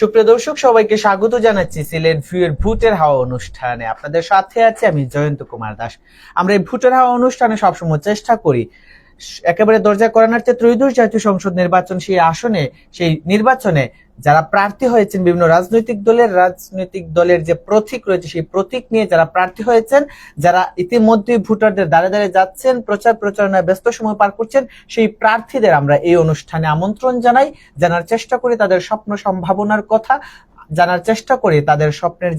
সুপ্রিয় দর্শক, সবাইকে স্বাগত জানাচ্ছি সিলেট ভিউয়ের ভোটের হাওয়া অনুষ্ঠানে। আপনাদের সাথে আছে আমি জয়ন্ত কুমার দাস। আমরা এই ভোটের হাওয়া অনুষ্ঠানে সবসময় চেষ্টা করি একেবারে দরজা করানোর চেয়ে ত্রয়োদশ জাতীয় সংসদ নির্বাচন, সেই নির্বাচনে যারা প্রার্থী হয়েছেন, বিভিন্ন রাজনৈতিক দলের যে প্রতীক রয়েছে সেই প্রতীক নিয়ে যারা প্রার্থী হয়েছেন, যারা ইতিমধ্যে ভোটারদের দ্বারে দ্বারে যাচ্ছেন, প্রচারণায় ব্যস্ত সময় পার করছেন, সেই প্রার্থীদের আমরা এই অনুষ্ঠানে আমন্ত্রণ জানাই। জানার চেষ্টা করি তাদের স্বপ্ন সম্ভাবনার কথা, জানার চেষ্টা করি তাদের স্বপ্নের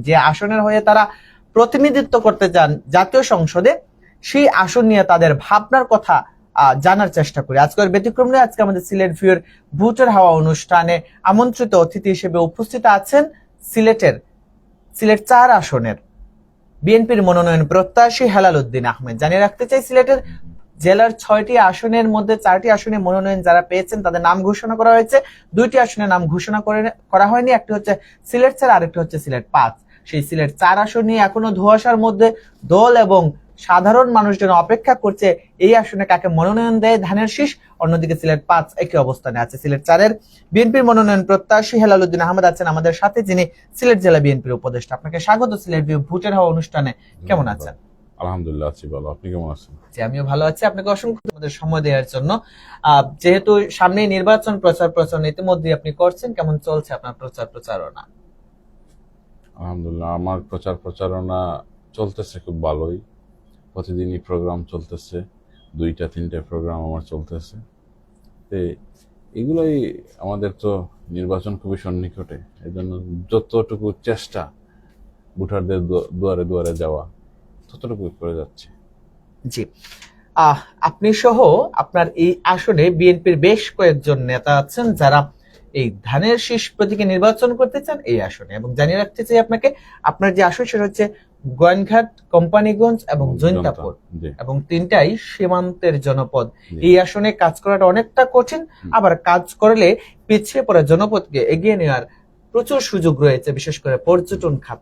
যে আসনের হয়ে তারা প্রতিনিধিত্ব করতে চান জাতীয় সংসদে, সেই আসন নিয়ে তাদের ভাবনার কথা জানার চেষ্টা করি। আজকের ব্যতিক্রম নয়, আজকে আমাদের সিলেট ভিউয়ের ভোটের হাওয়া অনুষ্ঠানে আমন্ত্রিত অতিথি হিসেবে উপস্থিত আছেন সিলেট 4 আসনের বিএনপির মনোনয়ন প্রত্যাশী হেলাল উদ্দিন আহমেদ। জানিয়ে রাখতে চাই, সিলেটের জেলার 6টি আসনের মধ্যে 4টি আসনে মনোনয়ন যারা পেয়েছেন তাদের নাম ঘোষণা করা হয়েছে। 2টি আসনের নাম ঘোষণা করা হয়নি, একটি হচ্ছে সিলেট 4, আরেকটি হচ্ছে সিলেট 5। সেই সিলেট 4 আসন নিয়ে এখনো ধোঁয়াশার মধ্যে দল এবং সাধারণ মানুষজন অপেক্ষা করছে এই আসনে কাকে মনোনয়ন দেয় ধানের শীষ। অন্যদিকে সিলেট 5 একই অবস্থানে আছে। সিলেট 4-এর বিএনপির মনোনয়ন প্রত্যাশী হেলাল উদ্দিন আহমেদ আছেন আমাদের সাথে, যিনি সিলেট জেলা বিএনপির উপদেষ্টা। আপনাকে স্বাগত সিলেট ভিউ ভোটের হাওয়া অনুষ্ঠানে। কেমন আছেন? আলহামদুলিল্লাহ আছি ভালো, আপনি কেমন আছেন? জি, আমিও ভালো আছি। আপনাকে অসংখ্য আমাদের সময় দেওয়ার জন্য। যেহেতু সামনে নির্বাচন, প্রচারণা ইতিমধ্যে আপনি করছেন, কেমন চলছে আপনার প্রচারণা? আলহামদুলিল্লাহ, আমার প্রচারণা চলতেছে খুব ভালোই। প্রতিদিনই প্রোগ্রাম চলতেছে, 2-3টে প্রোগ্রাম আমার চলতেছে। এগুলোই, আমাদের তো নির্বাচন খুবই সন্নিকটে, এই জন্য যতটুকু চেষ্টা ভোটারদের দুয়ারে দুয়ারে যাওয়া ততটুকু করে যাচ্ছে। জি, আপনি সহ আপনার এই আসনে বিএনপির বেশ কয়েকজন নেতা আছেন যারা এই ধানের শীষ প্রতীকে নির্বাচন করতে চান এই আসনে। এবং জানিয়ে রাখতে চাই আপনাকে, আপনার যে আসন সেটা হচ্ছে গোয়েনঘাট, কোম্পানিগঞ্জ এবং জৈন্তাপুর, এবং 3টাই সীমান্তের জনপদ। এই আসনে কাজ করাটা অনেকটা কঠিন, আবার কাজ করলে পিছিয়ে পড়া জনপদকে এগিয়ে নেওয়ার প্রচুর সুযোগ রয়েছে, বিশেষ করে পর্যটন খাত।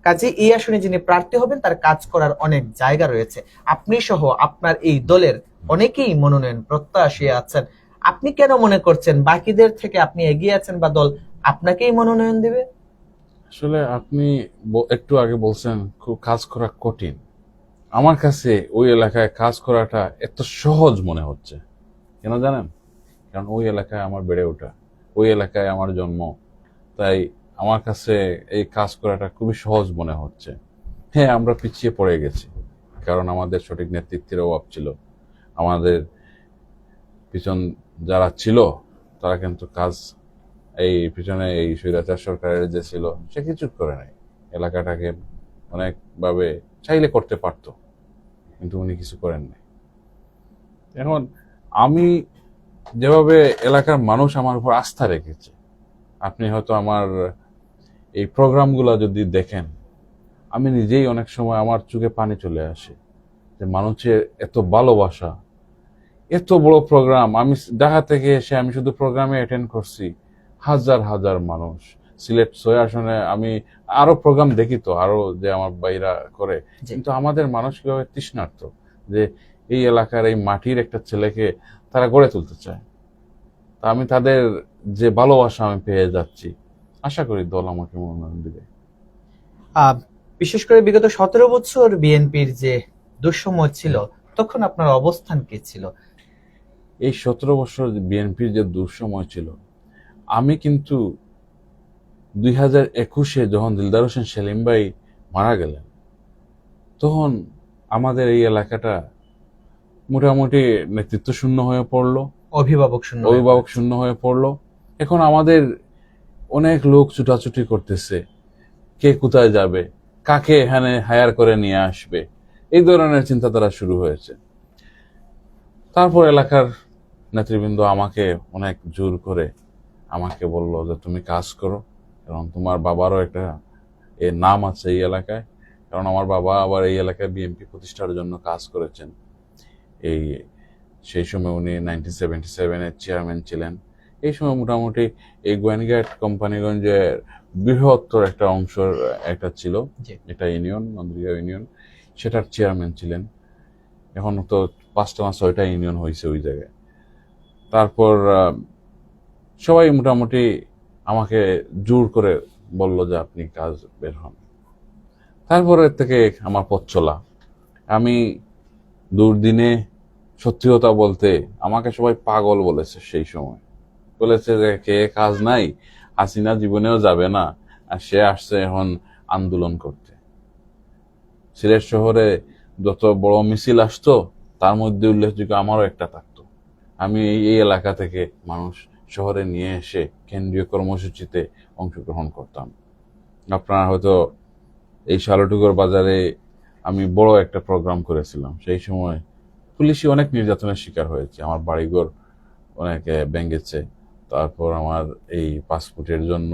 কাজে এই আসনে যিনি প্রার্থী হবেন তার কাজ করার অনেক জায়গা রয়েছে। আপনি সহ আপনার এই দলের অনেকেই মনোনয়ন প্রত্যাশী আছেন। আপনি কেন মনে করছেন বাকিদের থেকে আপনি এগিয়ে আছেন বা দল আপনাকেই মনোনয়ন দিবে? আসলে আপনি একটু আগে বলছেন খুব কাজ করা কঠিন। আমার কাছে ওই এলাকায় কাজ করাটা এত সহজ মনে হচ্ছে। কেন জানেন? কারণ ওই এলাকায় আমার বেড়ে ওঠা, ওই এলাকায় আমার জন্ম, তাই আমার কাছে এই কাজ করাটা খুবই সহজ মনে হচ্ছে। হ্যাঁ, আমরা পিছিয়ে পড়ে গেছি, কারণ আমাদের সঠিক নেতৃত্বের অভাব ছিল। আমাদের পিছন যারা ছিল তারা কিন্তু কাজ, এই পিছনে এই স্বৈরাচার সরকারের যে ছিল সে কিছু করে নাই। এলাকাটাকে অনেকভাবে চাইলে করতে পারত, কিন্তু উনি কিছু করেন নাই। এখন আমি যেভাবে এলাকার মানুষ আমার উপর আস্থা রেখেছে, আপনি হয়তো আমার এই প্রোগ্রামগুলো যদি দেখেন, আমি নিজেই অনেক সময় আমার চোখে পানি চলে আসে যে মানুষের এত ভালোবাসা, এত বড় প্রোগ্রাম। আমি ঢাকা থেকে এসে আমি শুধু প্রোগ্রামে অ্যাটেন্ড করছি, হাজার হাজার মানুষ। সিলেট 6 আসনে আমি আরো প্রোগ্রাম দেখি, তো আরো যে আমার ভাইরা করে, কিন্তু আমাদের মানুষ কিভাবে তৃষ্ণার্ত যে এই এলাকার এই মাটির একটা ছেলেকে তারা গড়ে তুলতে চায়। তা আমি তাদের যে ভালোবাসা আমি পেয়ে যাচ্ছি, আশা করি দল আমাকে মনোনয়ন দিবে। বিশেষ করে বিগত 17 বছর বিএনপির যে দুঃসময় ছিল, তখন আপনার অবস্থান কি ছিল? এই 17 বছর বিএনপির যে দুঃসময় ছিল, আমি কিন্তু 2021-এ যখন দিলদার হোসেন সেলিম ভাই মারা গেলেন, তখন আমাদের এই এলাকাটা মোটামুটি নেতৃত্ব শূন্য হয়ে পড়লো, অভিভাবক শূন্য হয়ে পড়লো। এখন আমাদের অনেক লোক ছুটাছুটি করতেছে, কে কোথায় যাবে, কাকে এখানে হায়ার করে নিয়ে আসবে, এই ধরনের চিন্তাধারা শুরু হয়েছে। তারপর এলাকার নেতৃবৃন্দ আমাকে অনেক জোর করে আমাকে বলল যে তুমি কাজ করো, কারণ তোমার বাবারও একটা নাম আছে এই এলাকায়। কারণ আমার বাবা আবার এই এলাকায় বিএনপি প্রতিষ্ঠার জন্য কাজ করেছেন। সেই সময় উনি 1977-এর চেয়ারম্যান ছিলেন। এই সময় মোটামুটি এই গোয়েনঘাট কোম্পানিগঞ্জের বৃহত্তর একটা অংশ একটা ছিল, এটা ইউনিয়ন, নন্দীগাঁও ইউনিয়ন, সেটার চেয়ারম্যান ছিলেন। এখন তো 5টা না 6টা ইউনিয়ন হয়েছে ওই জায়গায়। তারপর সবাই মোটামুটি আমাকে জোর করে বলল যে আপনি কাজ বের হন। তারপরে থেকে আমার পথ চলা। আমি দুর্দিনে, সত্যি কথা বলতে, আমাকে সবাই পাগল বলেছে সেই সময়। বলেছে যে কে কাজ নাই, হাসিনা জীবনেও যাবে না, আর সে আসছে এখন আন্দোলন করতে। সিলেট শহরে যত বড় মিছিল আসতো তার মধ্যে উল্লেখযোগ্য আমারও একটা থাকতো। আমি এই এলাকা থেকে মানুষ শহরে নিয়ে এসে কেন্দ্রীয় কর্মসূচিতে অংশগ্রহণ করতাম। আপনারা হয়তো এই শালটুকুর বাজারে আমি বড় একটা প্রোগ্রাম করেছিলাম। সেই সময় পুলিশি অনেক নির্যাতনের শিকার হয়েছে, আমার বাড়িঘর অনেকে ভেঙেছে, তারপর আমার এই পাসপোর্টের জন্য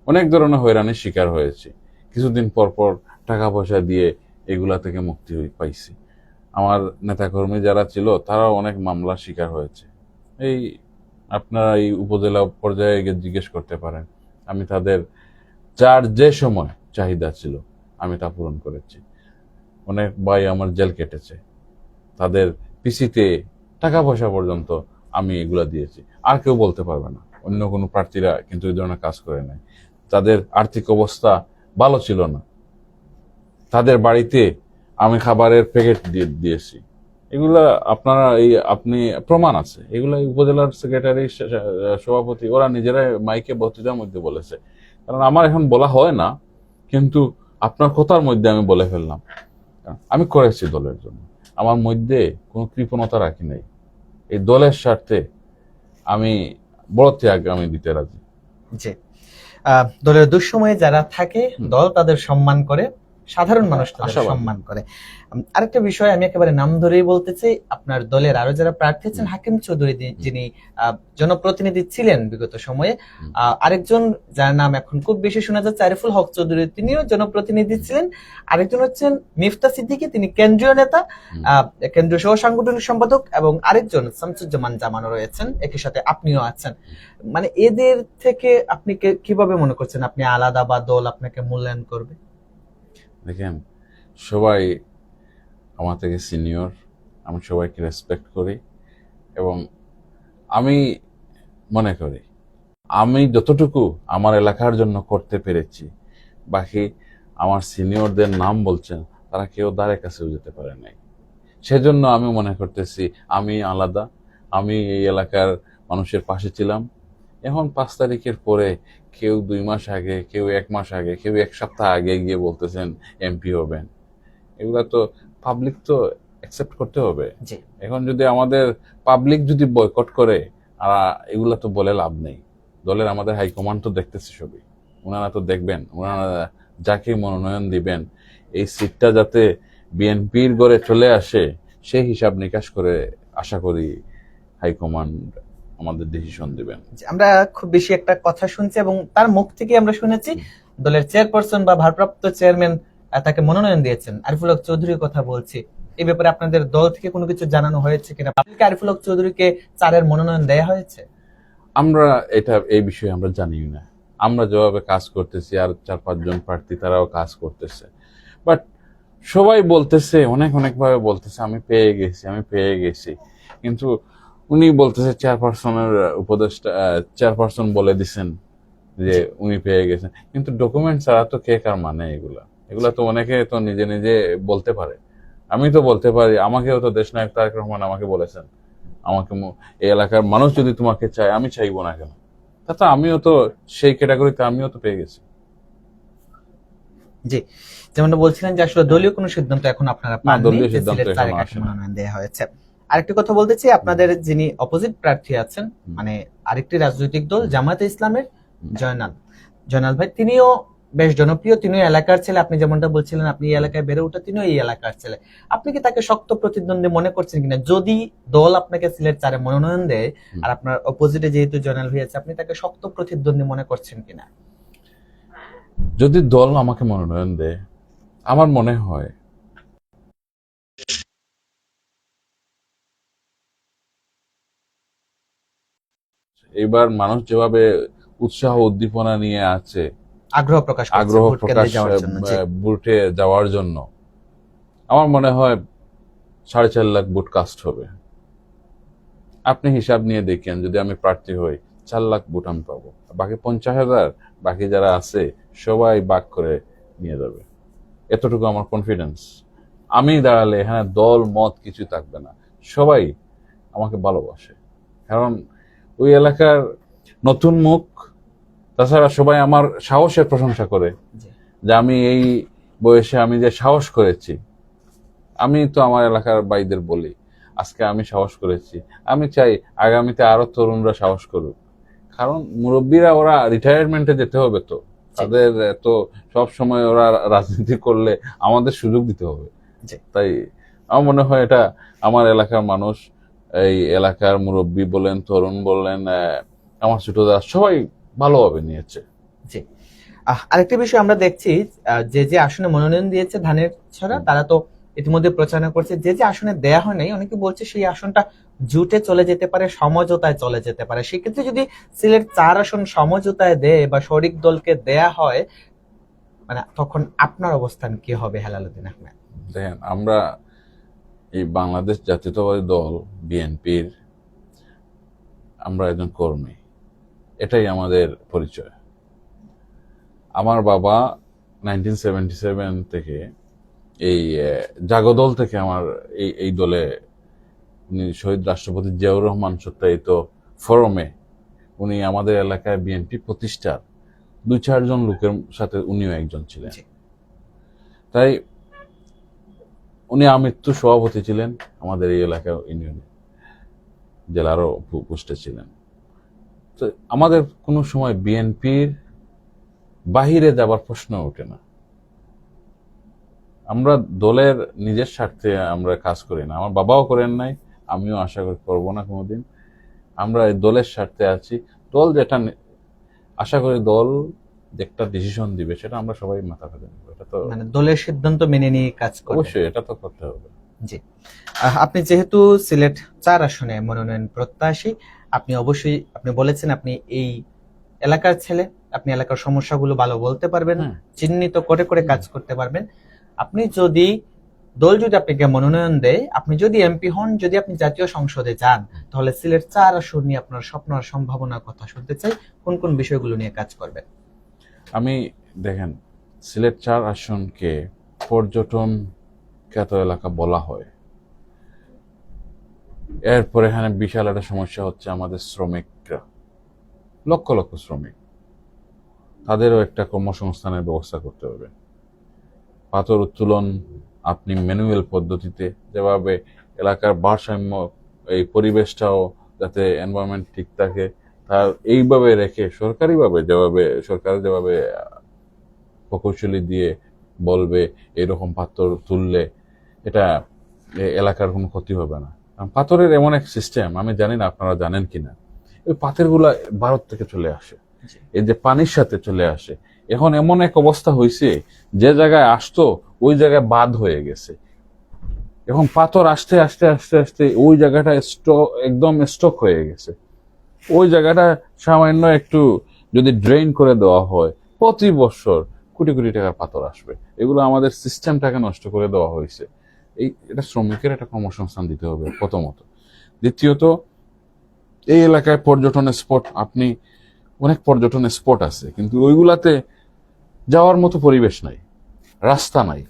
অনেক ধরনের হয়রানির শিকার হয়েছে। কিছুদিন পর পর টাকা পয়সা দিয়ে এগুলা থেকে মুক্তি পাইছি। আমার নেতাকর্মী যারা ছিল তারাও অনেক মামলার শিকার হয়েছে। এই আপনারা এই উপজেলা পর্যায়ে গিয়ে জিজ্ঞেস করতে পারেন, আমি তাদের যার যে সময় চাহিদা ছিল আমি তা পূরণ করেছি। অনেক ভাই আমার জেল কেটেছে, তাদের পিসিতে টাকা পয়সা পর্যন্ত আমি এগুলা দিয়েছি। আর কেউ বলতে পারবে না, অন্য কোনো প্রার্থীরা কিন্তু এই ধরনের কাজ করে নাই। তাদের আর্থিক অবস্থা ভালো ছিল না, তাদের বাড়িতে আমি খাবারের প্যাকেট দিয়েছি। এগুলা আপনারা আপনি প্রমাণ আছে, এগুলা উপজেলার সেক্রেটারি, সভাপতি ওরা নিজেরাই মাইকে বক্তৃতার মধ্যে বলেছে। কারণ আমার এখন বলা হয় না, কিন্তু আপনার কথার মধ্যে আমি বলে ফেললাম। আমি করেছি দলের জন্য, আমার মধ্যে কোনো কৃপণতা রাখি নাই। এই দলের স্বার্থে আমি বড় ত্যাগ আমি দিতে রাজি। জি, দলের দুঃসময়ে যারা থাকে দল তাদের সম্মান করে, সাধারণ মানুষ তাদের আশাবাদী। সম্মান করে। আরেকটা বিষয় আমি একেবারে নাম ধরেই বলতে চাই, আপনার দলের আরো যারা প্রার্থী আছেন, হাকিম চৌধুরী যিনি জনপ্রতিনিধি ছিলেন বিগত সময়ে, আরেকজন যার নাম এখন খুব বেশি শোনা যাচ্ছে আরিফুল হক চৌধুরী, তিনিও জনপ্রতিনিধি ছিলেন। আরেকজন হচ্ছেন মিফতা সিদ্দিকী, তিনি কেন্দ্রীয় নেতা, কেন্দ্রীয় সহ সাংগঠনিক সম্পাদক, এবং আরেকজন শামসুজ্জামান জামানও রয়েছেন, একই সাথে আপনিও আছেন। মানে এদের থেকে আপনি কিভাবে মনে করছেন আপনি আলাদা, বা দল আপনাকে মূল্যায়ন করবে? দেখেন, সবাই আমার থেকে সিনিয়র, আমি সবাইকে রেসপেক্ট করি, এবং আমি মনে করি আমি যতটুকু আমার এলাকার জন্য করতে পেরেছি, বাকি আমার সিনিয়রদের নাম বলছেন তারা কেউ দ্বারে কাছেও যেতে পারে নাই। সেজন্য আমি মনে করতেছি আমি আলাদা, আমি এই এলাকার মানুষের পাশে ছিলাম। এখন 5 তারিখের পরে কেউ 2 মাস আগে, কেউ 1 মাস আগে, কেউ 1 সপ্তাহ আগে গিয়ে বলতেছেন এমপি হবেন। এগুলা তো পাবলিক তো অ্যাকসেপ্ট করতে হবে। এখন যদি আমাদের পাবলিক যদি বয়কট করে, আর এগুলা তো বলে লাভ নেই। দলের আমাদের হাইকমান্ড তো দেখতেছে সবই, ওনারা তো দেখবেন, ওনারা যাকে মনোনয়ন দিবেন এই সিটটা যাতে বিএনপির গড়ে চলে আসে সেই হিসাব নিকাশ করে আশা করি হাইকমান্ড আমাদের ডিসিশন দিবেন। আমরা খুব বেশি একটা কথা শুনছি, এবং তার মুখ থেকে আমরা শুনেছি দলের চেয়ারপারসন বা ভারপ্রাপ্ত চেয়ারম্যান তাকে মনোনয়ন দিয়েছেন। আরিফুল হক চৌধুরীর কথা বলছি, এই ব্যাপারে আপনাদের দল থেকে কোনো কিছু জানানো হয়েছে কিনা? আরিফুল হক চৌধুরীকে চারের মনোনয়ন দেয়া হয়েছে? আমরা এই বিষয়ে আমরা জানি না। আমরা যেভাবে কাজ করতেছি, আর 4-5 জন প্রার্থী তারাও কাজ করতেছে, বাট সবাই বলতেছে, অনেক ভাবে বলতেছে আমি পেয়ে গেছি, কিন্তু উনি বলতেছে চেয়ারপারসনের উপদেষ্টা, চেয়ারপারসন বলে দিছেন যে উনি পেয়ে গেছেন, কিন্তু ডকুমেন্ট ছাড়া তো কে কার মানে এগুলা তো অনেকে তো নিজে নিজে বলতে পারে। আমি তো বলতে পারি, আমাকেও তো দেশনায়ক তারেক রহমান আমাকে বলেছেন, আমাকে এই এলাকার মানুষ যদি তোমাকে চায়, আমি চাইবো না কেন? তাতে আমিও তো সেই ক্যাটাগরিতে আমিও তো পেয়ে গেছি। জি, যেমনটা বলছিলেন যে আসলে দলীয় কোনো সিদ্ধান্ত এখন আপনারা পাননি, দলীয় সিদ্ধান্ত সিলেট এখনো তারেক আসেনি। মনোনয়ন দেয়া হয়েছে। আরেকটি কথা বলতে চাই, আপনাদের যিনি অপোজিট প্রার্থী আছেন, মানে আরেকটি রাজনৈতিক দল জামায়াতে ইসলামের জয়নাল ভাই, তিনিও বেশ জনপ্রিয়, তিনিও এলাকার ছেলে। আপনি যেমনটা বলছিলেন আপনি এই এলাকায় বেড়ে ওঠা, তিনিও এই এলাকার ছেলে। আপনি কি তাকে শক্ত প্রতিদ্বন্দ্বী মনে করছেন কিনা? যদি দল আপনাকে সিলেট 4-এ মনোনয়ন দেয়, আর আপনার অপোজিটে যেহেতু জয়নাল ভাই আছে, আপনি তাকে শক্ত প্রতিদ্বন্দ্বী মনে করছেন কিনা? যদি দল আমাকে মনোনয়ন দেয়, আমার মনে হয় এবার মানুষ যেভাবে উৎসাহ উদ্দীপনা নিয়ে আছে, আগ্রহ প্রকাশ ভোটে যাওয়ার জন্য, আমার মনে হয় 4.5 লাখ ভোট কাস্ট হবে। আপনি হিসাব নিয়ে দেখেন, যদি আমি প্রার্থী হই 4 লাখ ভোট আমি পাবো, বাকি 50,000 বাকি যারা আছে সবাই ভাগ করে নিয়ে যাবে। এতটুকু আমার কনফিডেন্স। আমি দাঁড়ালে এখানে দল মত কিছু থাকবে না, সবাই আমাকে ভালোবাসে, কারণ ওই এলাকার নতুন মুখ। তাছাড়া সবাই আমার সাহসের প্রশংসা করে, জি যে আমি এই বয়সে আমি যে সাহস করেছি। আমি তো আমার এলাকার ভাইদের বলি, আজকে আমি সাহস করেছি, আমি চাই আগামীতে আরো তরুণরা সাহস করুক, কারণ মুরব্বীরা ওরা রিটায়ারমেন্টে যেতে হবে, তো তাদের তো সব সময় ওরা রাজনীতি করলে আমাদের সুযোগ দিতে হবে। জি তাই আমার মনে হয় এটা আমার এলাকার মানুষ, এই এলাকার মুরব্বী বলেন, তরুণ বলেন, আমার ছোটরা সবাই ভালোভাবে নিয়েছে। জি আরেকটা বিষয় আমরা দেখছি, যে যে আসনে মনোনয়ন দিয়েছে ধানের ছড়া, তারা তো ইতিমধ্যে প্রচারণা করছে। যে যে আসনে দেয়া হয় নাই, অনেকে বলছে সেই আসনটা জুটে চলে যেতে পারে, সমঝোতায় চলে যেতে পারে। সেক্ষেত্রে যদি সিলেট 4 আসন সমঝোতায় দেয় বা শরিক দলকে দেয়া হয়, মানে তখন আপনার অবস্থান কি হবে হেলালুদ্দিন আহমেদ? দেখেন, আমরা এই বাংলাদেশ জাতীয়তাবাদী দল বিএনপির আমরা একজন কর্মী, এটাই আমাদের পরিচয়। আমার বাবা 1977 থেকে এই জাগদল থেকে আমার এই দলে, উনি শহীদ রাষ্ট্রপতি জিয়াউর রহমান সত্যায়িত ফোরামে উনি আমাদের এলাকায় বিএনপি প্রতিষ্ঠার 2-4 জন লোকের সাথে উনিও একজন ছিলেন। তাই উনি আমৃত্যু সভাপতি ছিলেন আমাদের এই এলাকায়, ইউনিয়নে জেলারও পোস্টে ছিলেন। তো আমাদের কোনো সময় বিএনপির বাহিরে যাবার প্রশ্ন ওঠে না। আমরা দলের নিজের স্বার্থে আমরা কাজ করি না, আমার বাবাও করেন নাই, আমিও আশা করি করবো না কোনোদিন। আমরা এই দলের স্বার্থে আছি। দল যেটা আশা করি দল একটা ডিসিশন দিবে সেটা আমরা সবাই মাথা পেতে নেবো, এটা তো মানে দলের সিদ্ধান্ত মেনে নিয়ে কাজ করবেন। অবশ্যই এটা তো করতে হবে। জি আপনি যেহেতু সিলেট 4 আসনে মনোনয়ন প্রত্যাশী, আপনি অবশ্যই, আপনি বলেছেন আপনি এই এলাকার ছেলে, আপনি এলাকার সমস্যাগুলো ভালো বলতে পারবেন, চিহ্নিত করে করে কাজ করতে পারবেন। আপনি যদি দল যদি আপনাকে মনোনয়ন দেয়, আপনি যদি এমপি হন, যদি আপনি জাতীয় সংসদে যান, তাহলে সিলেট 4 আসন নিয়ে আপনার স্বপ্ন আর সম্ভাবনার কথা শুনতে চাই। কোন কোন বিষয়গুলো নিয়ে কাজ করবেন? আমি দেখেন, সিলেট 4 আসনকে পর্যটন খ্যাত এলাকা বলা হয়। এরপরে এখানে বিশাল একটা সমস্যা হচ্ছে আমাদের শ্রমিকরা, লক্ষ লক্ষ শ্রমিক, তাদেরও একটা কর্মসংস্থানের ব্যবস্থা করতে হবে। পাথর উত্তোলন আপনি ম্যানুয়াল পদ্ধতিতে, যেভাবে এলাকার ভারসাম্য, এই পরিবেশটাও যাতে এনভায়রনমেন্ট ঠিক থাকে, তার এইভাবে রেখে সরকারিভাবে সরকার যেভাবে প্রকৌশলী দিয়ে বলবে এরকম পাথর তুললে এটা এলাকার কোনো ক্ষতি হবে না। পাথরের এমন এক সিস্টেম, আমি জানি না আপনারা জানেন কিনা, ওই পাথরগুলা ভারত থেকে চলে আসে, এই যে পানির সাথে চলে আসে। এখন এমন এক অবস্থা হয়েছে, যে জায়গায় আসতো ওই জায়গায় বাঁধ হয়ে গেছে। এখন পাথর আসতে আসতে আসতে আসতে ওই জায়গাটা একদম স্টক হয়ে গেছে। ওই জায়গাটা সামান্য একটু যদি ড্রেন করে দেওয়া হয়, প্রতি বছর কোটি কোটি টাকার পাথর আসবে। এগুলো আমাদের সিস্টেমটাকে নষ্ট করে দেওয়া হয়েছে। এটা শ্রমিকের একটা কর্মসংস্থান দিতে হবে প্রথমত। দ্বিতীয়ত, এই এলাকায় পর্যটনের স্পট, আপনি অনেক পর্যটনের স্পট আছে, কিন্তু ওইগুলাতে যাওয়ার মতো পরিবেশ নাই, রাস্তা নাই,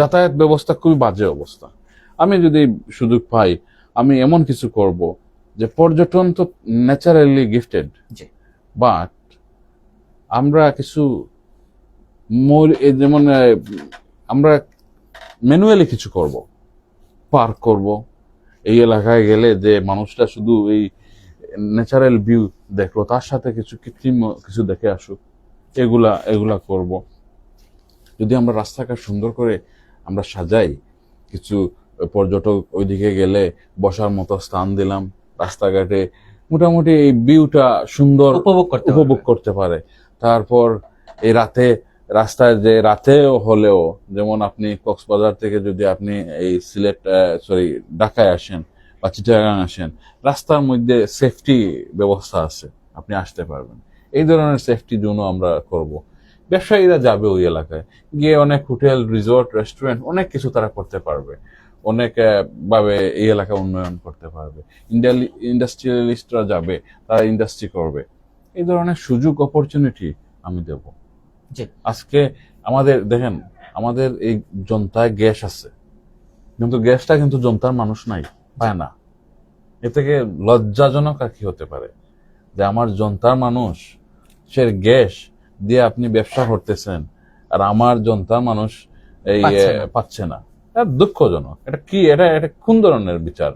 যাতায়াত ব্যবস্থা খুবই বাজে অবস্থা। আমি যদি সুযোগ পাই, আমি এমন কিছু করব যে পর্যটন তো ন্যাচারালি গিফটেড, বাট আমরা কিছু যেমন আমরা ম্যানুয়ালি কিছু করব, পার্ক করব। এই এলাকায় গেলে যে মানুষটা শুধু এই ন্যাচারাল ভিউ দেখলো, তার সাথে কিছু কৃত্রিম কিছু দেখে আসুক, এগুলা করব। যদি আমরা রাস্তাঘাট সুন্দর করে আমরা সাজাই, কিছু পর্যটক ওইদিকে গেলে বসার মতো স্থান দিলাম, রাস্তাঘাটে মোটামুটি এই ভিউটা সুন্দর উপভোগ করতে পারে। তারপর এই রাস্তায় যে রাতে হলেও, যেমন আপনি কক্সবাজার থেকে যদি আপনি এই ঢাকায় আসেন বা চিটাগাং আসেন, রাস্তার মধ্যে সেফটি ব্যবস্থা আছে, আপনি আসতে পারবেন। এই ধরনের সেফটি জোনও আমরা করব। ব্যবসায়ীরা যাবে ওই এলাকায় গিয়ে, অনেক হোটেল, রিসোর্ট, রেস্টুরেন্ট, অনেক কিছু তারা করতে পারবে। অনেক ভাবে এই এলাকা উন্নয়ন করতে পারবে। ইন্ডাস্ট্রিয়ালিস্টরা যাবে, তারা ইন্ডাস্ট্রি করবে। এই ধরনের সুযোগ অপরচুনিটি আমি দেব। জি। আজকে আমাদের দেখেন, আমাদের এই জনতায় গ্যাস আছে, কিন্তু গ্যাসটা কিন্তু জনতার মানুষ নাই, পায় না। এ থেকে লজ্জাজনক আর কি হতে পারে যে আমার জনতার মানুষ সে গ্যাস দিয়ে আপনি ব্যবসা করতেছেন, আর আমার জনতার মানুষ এই পাচ্ছে না। দুঃখজনক। এটা কি, এটা এটা কোন ধরনের বিচার?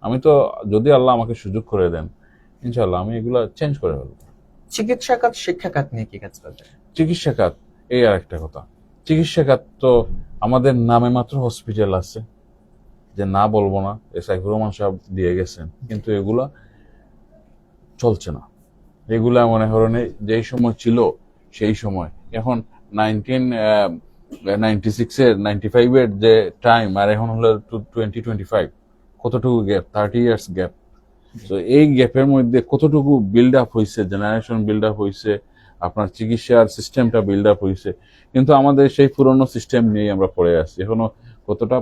আমি তো, যদি আল্লাহ আমাকে সুযোগ করে দেন, ইনশাআল্লাহ আমি এগুলা চেঞ্জ করে ফেলবো। চিকিৎসা খাত, শিক্ষা খাত নিয়ে কি কাজ করবে? চিকিৎসা খাত, এই আর একটা কথা। চিকিৎসা খাত তো আমাদের নামে মাত্র হসপিটাল আছে, যে না বলবো না, সাইফুর রহমান সাহেব দিয়ে গেছেন, কিন্তু এগুলা চলছে না। এগুলা মনে করেন যেই সময় ছিল সেই সময়, এখন 1996-এর 95-এর যে টাইম, আর এখন হলো 2025, কতটুকু গ্যাপ, 30 ইয়ার্স গ্যাপ। তো এই গ্যাপের মধ্যে কতটুকু বিল্ড আপ হয়েছে, জেনারেশন বিল্ড আপ হয়েছে, আপনার চিকিৎসার সিস্টেমটা বিল্ড আপ হয়েছে, কিন্তু আমাদের সেই পুরনো সিস্টেম নিয়েই আমরা পড়ে আছি। এখনো কতটা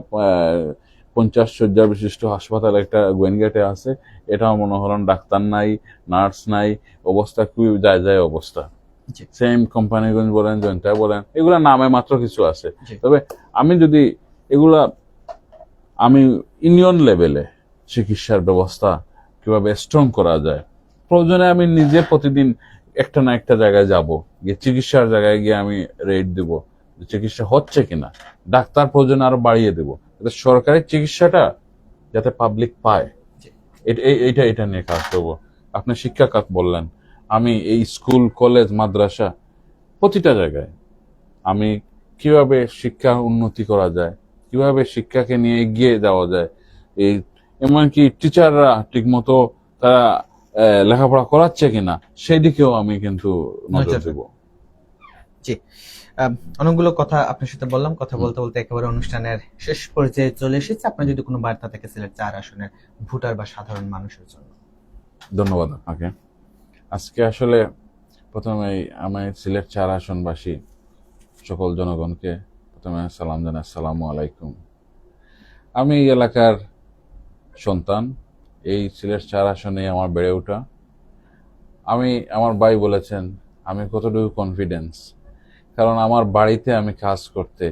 50 শয্যা বিশিষ্ট হাসপাতাল একটা গোয়েনগেটে আছে, এটাও মনে হলেন ডাক্তার নাই, নার্স নাই, অবস্থা খুবই যায় অবস্থা। সেম কোম্পানিগঞ্জ বলেন, জয়ন্তা বলেন, এগুলা নামে মাত্র কিছু আছে। তবে আমি যদি এগুলা, আমি ইউনিয়ন লেভেলে চিকিৎসার ব্যবস্থা কিভাবে স্ট্রং করা যায়, প্রয়োজনে আমি নিজে প্রতিদিন একটা না একটা জায়গায় যাব, গিয়ে চিকিৎসার জায়গায় গিয়ে আমি রেট দেব, চিকিৎসা হচ্ছে কিনা। ডাক্তার প্রয়োজনে আরো বাড়িয়ে দেব, সরকারি চিকিৎসাটা যাতে পাবলিক পায়, এটা নিয়ে কাজ করবো। আপনি শিক্ষা খাত বললেন, আমি এই স্কুল, কলেজ, মাদ্রাসা প্রতিটা জায়গায় আমি কিভাবে শিক্ষা উন্নতি করা যায়, কিভাবে শিক্ষাকে নিয়ে এগিয়ে যাওয়া যায়, এই এমনকি টিচাররা ঠিক মতো তারা লেখাপড়া করাচ্ছে কিনা, সেই দিকেও আমি কিন্তু নজর দেব। জি, অনেকগুলো কথা আপনার সাথে বললাম, কথা বলতে বলতে একেবারে অনুষ্ঠানের শেষ পর্যায়ে চলে এসেছে। আপনার যদি কোনো বার্তা থাকে সিলেট 4 আসনের ভোটার বা সাধারণ মানুষের জন্য। ধন্যবাদ আপনাকে। আজকে আসলে প্রথমে আমি সিলেট 4 আসনবাসী সকল জনগণকে প্রথমে সালাম জানাই, আসসালামু আলাইকুম। আমি এই এলাকার সন্তান, এই সিলেট 4 আসনে আমার বেড়ে ওঠা। আমি, আমার ভাই বলেছেন আমি কতটুকু কনফিডেন্স, কারণ আমার বাড়িতে আমি কাজ করতে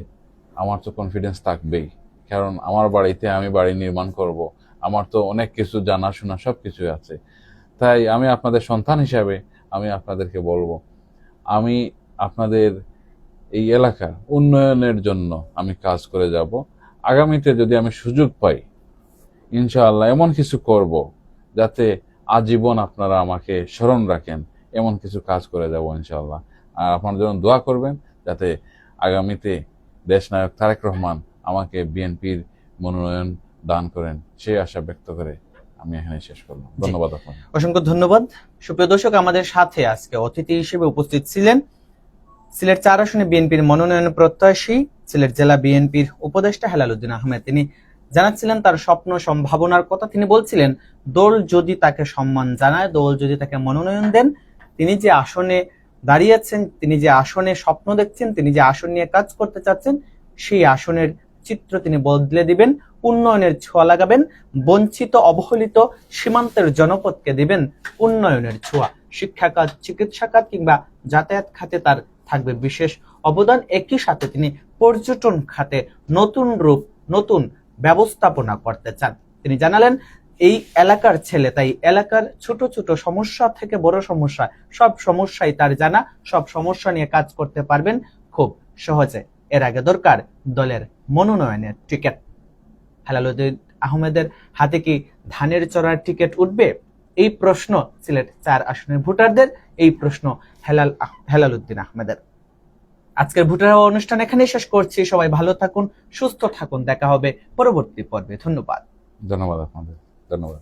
আমার তো কনফিডেন্স থাকবেই, কারণ আমার বাড়িতে আমি বাড়ি নির্মাণ করব, আমার তো অনেক কিছু জানাশোনা সব কিছু আছে। তাই আমি আপনাদের সন্তান হিসাবে আমি আপনাদেরকে বলবো, আমি আপনাদের এই এলাকার উন্নয়নের জন্য আমি কাজ করে যাব। আগামীতে যদি আমি সুযোগ পাই, ইনশাআল্লাহ এমন কিছু করব যাতে আজীবন আপনারা আমাকে স্মরণ রাখেন, এমন কিছু কাজ করে যাব ইনশাআল্লাহ। আর আপনার জন্য দোয়া করবেন যাতে আগামীতে দেশনায়ক তারেক রহমান আমাকে বিএনপির মনোনয়ন দান করেন, সেই আশা ব্যক্ত করে আমি এখানে শেষ করলাম। ধন্যবাদ আপনাকে। অসংখ্য ধন্যবাদ। সুপ্রিয় দর্শক, আমাদের সাথে আজকে অতিথি হিসেবে উপস্থিত ছিলেন সিলেট 4 আসনে বিএনপির মনোনয়ন প্রত্যাশী সিলেট জেলা বিএনপির উপদেষ্টা হেলাল উদ্দিন আহমেদ। তিনি জানাচ্ছিলেন তার স্বপ্ন সম্ভাবনার কথা। তিনি বলছিলেন দল যদি তাকে সম্মান জানায়, দল যদি তাকে মনোনয়ন দেন, তিনি যে আসনে দাঁড়িয়েছেন, তিনি যে আসনে স্বপ্ন দেখছেন, তিনি যে আসন নিয়ে কাজ করতে চাচ্ছেন, সেই আসনের চিত্র তিনি বদলে দিবেন, উন্নয়নের ছোঁয়া লাগাবেন, বঞ্চিত অবহেলিত সীমান্তের জনপদকে দিবেন উন্নয়নের ছোঁয়া। শিক্ষা খাত, চিকিৎসা খাত কিংবা যাতায়াত খাতে তার থাকবে বিশেষ অবদান। একই সাথে তিনি পর্যটন খাতে নতুন রূপ, নতুন ব্যবস্থাপনা করতে চান। তিনি জানালেন এই এলাকার ছেলে, তাই এলাকার ছোট ছোট সমস্যা থেকে বড় সমস্যা, সব সমস্যাই তার জানা, সব সমস্যা নিয়ে কাজ করতে পারবেন খুব সহজে। এর আগে দরকার দলের মনোনয়নের টিকিট। হেলাল উদ্দিন আহমেদের হাতে কি ধানের চড়ার টিকিট উঠবে? এই প্রশ্ন সিলেট 4 আসনের ভোটারদের, এই প্রশ্ন হেলাল উদ্দিন আহমেদের। আজকের ভোটার হওয়া অনুষ্ঠান এখানেই শেষ করছি। সবাই ভালো থাকুন, সুস্থ থাকুন। দেখা হবে পরবর্তী পর্বে। ধন্যবাদ। ধন্যবাদ আপনাদের। ধন্যবাদ।